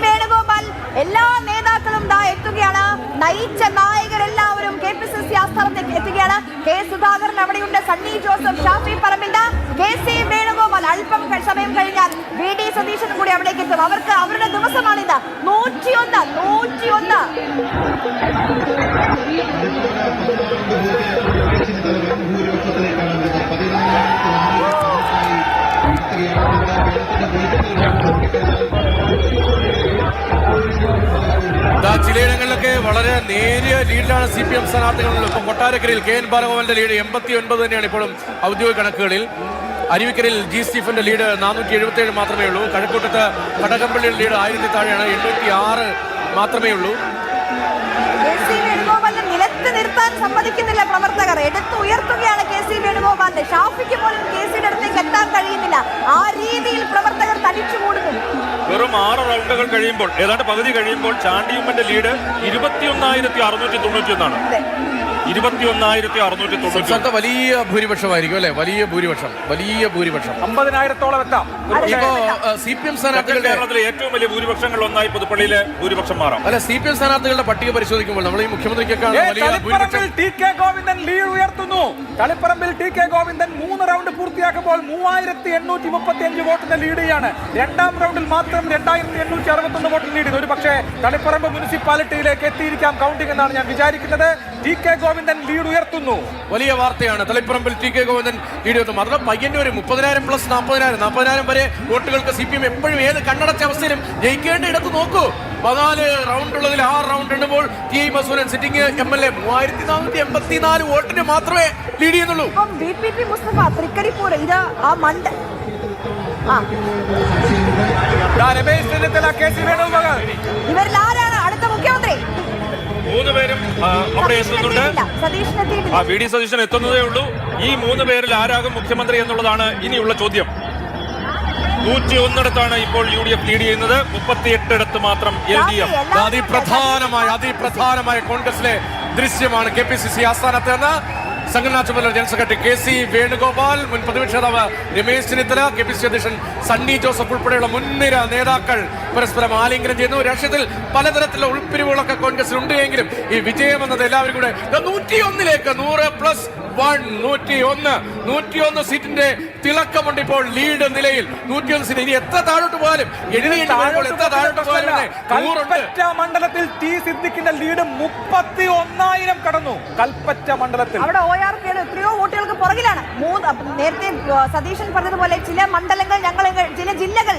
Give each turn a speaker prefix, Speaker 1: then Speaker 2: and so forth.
Speaker 1: വേണുഗോപാൽ എല്ലാ നേതാക്കളും എത്തുകയാണ്. നയിച്ച നായകരെല്ലാവരും KPCC ആസ്ഥാനത്തേക്ക് എത്തുകയാണ്. കെ സുധാകരൻ അവിടെയുണ്ട്, സണ്ണി ജോസഫ്, ഷാഫി പറമ്പിൽ, KC വേണുഗോപാൽ. അല്പം സമയം കഴിഞ്ഞാൽ VD സതീശനും കൂടി അവിടേക്ക് എത്തും. അവർക്ക് അവരുടെ ദിവസമാണിത്. 101
Speaker 2: ചിലയിടങ്ങളിലൊക്കെ വളരെ നേരിയ ലീഡിലാണ് CPM സ്ഥാനാർത്ഥികളിൽ. ഇപ്പം കൊട്ടാരക്കരയിൽ KN ബാലഗോപാലിന്റെ ലീഡ് 89 തന്നെയാണ് ഇപ്പോഴും ഔദ്യോഗിക കണക്കുകളിൽ. അരുവിക്കരയിൽ G സ്റ്റീഫന്റെ ലീഡ് 477 മാത്രമേ ഉള്ളൂ. കഴക്കൂട്ടത്ത് കടകംപള്ളിയുടെ ലീഡ് 1000 താഴെയാണ്, 806 മാത്രമേ ഉള്ളൂ.
Speaker 1: നിലത്ത് നിർത്താൻ സമ്മതിക്കുന്നില്ല പ്രവർത്തകർ. എടുത്തുയർത്തുകയാണ് KC വേണുഗോപാലിന്റെ. ഷാഫിക്ക് പോലും KCയുടെ അടുത്തേക്ക് എത്താൻ കഴിയുന്നില്ല. ആ രീതിയിൽ പ്രവർത്തകർ തടിച്ചു കൂടുന്നു.
Speaker 3: വെറും 6 റൗണ്ടുകൾ കഴിയുമ്പോൾ, ഏതാണ്ട് പകുതി കഴിയുമ്പോൾ, ചാണ്ടിയുമ്മന്റെ ലീഡ് 21,691 ആണ്. 21,690.
Speaker 2: വലിയ ഭൂരിപക്ഷമായിരിക്കും അല്ലെ? വലിയ ഭൂരിപക്ഷം
Speaker 4: 50,000-ഓളം എത്താം.
Speaker 2: ഇപ്പോ CPM സ്ഥാനാർത്ഥികളുടെ
Speaker 3: കേരളത്തിലെ ഏറ്റവും വലിയ ഭൂരിപക്ഷങ്ങൾ ഒന്നായി പുതുപ്പള്ളിയിലെ ഭൂരിപക്ഷം മാറാം.
Speaker 2: അല്ല, CPM സ്ഥാനാർത്ഥികളുടെ പട്ടിക പരിശോധിക്കുമ്പോൾ നമ്മൾ ഈ മുഖ്യമന്ത്രിക്കൊക്കെ
Speaker 4: TK ഗോവിന്ദൻ ലീഡ് ഉയർത്തുന്നു. തളിപ്പറമ്പിൽ TK ഗോവിന്ദൻ 3 റൗണ്ട് പൂർത്തിയാക്കുമ്പോൾ 3835 വോട്ടിന്റെ ലീഡിയാണ്. രണ്ടാം റൗണ്ടിൽ മാത്രം 2861 വോട്ടിന് ലീഡ്. ഒരു പക്ഷേ തളിപ്പറമ്പ് മുനിസിപ്പാലിറ്റിയിലേക്ക് എത്തിയിരിക്കാം കൗണ്ടിംഗ് എന്നാണ് ഞാൻ വിചാരിക്കുന്നത്. TK ഗോവിന്ദൻ ലീഡ് ഉയർത്തുന്നു.
Speaker 2: വലിയ വാർത്തയാണ്. തളിപ്പറമ്പിൽ TK ഗോവിന്ദൻ ലീഡ് ഉയർത്തും. അതുപോലെ പയ്യന്നൂര് 30,000 പ്ലസ് 40,000 വരെ വോട്ടുകൾക്ക് CPM എപ്പോഴും ഏത് കണ്ണടച്ച അവസ്ഥയിലും ജയിക്കേണ്ട ഇടത്ത് നോക്കൂ. 14 റൗണ്ട് ഉള്ളതിൽ 6 റൗണ്ട് എണ്ണുമ്പോൾ TI മസൂരൻ സിറ്റിംഗ് MLA 3484 വോട്ടിന് മാത്രമേ ലീഡ് ചെയ്യുന്നുള്ളൂ.
Speaker 1: VPP മുസ്തഫ തൃക്കരിപ്പൂർ ഇത് ആ മണ്ഡ ഇവരിൽ ആരാണ് അടുത്ത മുഖ്യമന്ത്രി?
Speaker 3: 3 പേരും അവിടെ എത്തുന്നുണ്ട്. VD സതീശൻ എത്തുന്നതേ ഉള്ളൂ. ഈ 3 പേരിൽ ആരാകും മുഖ്യമന്ത്രി എന്നുള്ളതാണ് ഇനിയുള്ള ചോദ്യം. 101 ഇപ്പോൾ UDF ലീഡ് ചെയ്യുന്നത്, 38 മാത്രം LDF.
Speaker 2: അതിപ്രധാനമായ കോൺഗ്രസിലെ ദൃശ്യമാണ്. KPCC ആസ്ഥാനത്ത് നിന്ന് സംഘടനാ ചുമതല ജനറൽ സെക്രട്ടറി KC വേണുഗോപാൽ, മുൻ പ്രതിപക്ഷ നേതാവ് രമേശ് ചെന്നിത്തല, KPCC അധ്യക്ഷൻ സണ്ണി ജോസഫ് ഉൾപ്പെടെയുള്ള മുൻനിര നേതാക്കൾ പരസ്പരം ആലിംഗനം ചെയ്യുന്നു. രാഷ്ട്രീയത്തിൽ പലതരത്തിലുള്ള ഉൾപ്പിരിവുകളൊക്കെ കോൺഗ്രസിൽ ഉണ്ട് എങ്കിലും ഈ വിജയം എന്നത് എല്ലാവരും കൂടെ 101ലേക്ക് 100+1 സീറ്റിന്റെ തിളക്കമുണ്ട് ഇപ്പോൾ ലീഡ് നിലയിൽ. 101 സീറ്റ്. ഇനി എത്ര താഴോട്ട് പോയാലും
Speaker 4: കൽപ്പറ്റ മണ്ഡലത്തിൽ T സിദ്ദിഖിന്റെ ലീഡ് 31,000 കടന്നു. കൽപ്പറ്റ മണ്ഡലത്തിൽ
Speaker 1: അവിടെ ORP എത്രയോ വോട്ടുകൾക്ക് പുറകിലാണ്. നേരത്തെ സതീശൻ പറഞ്ഞതുപോലെ ചില മണ്ഡലങ്ങൾ ചില ജില്ലകൾ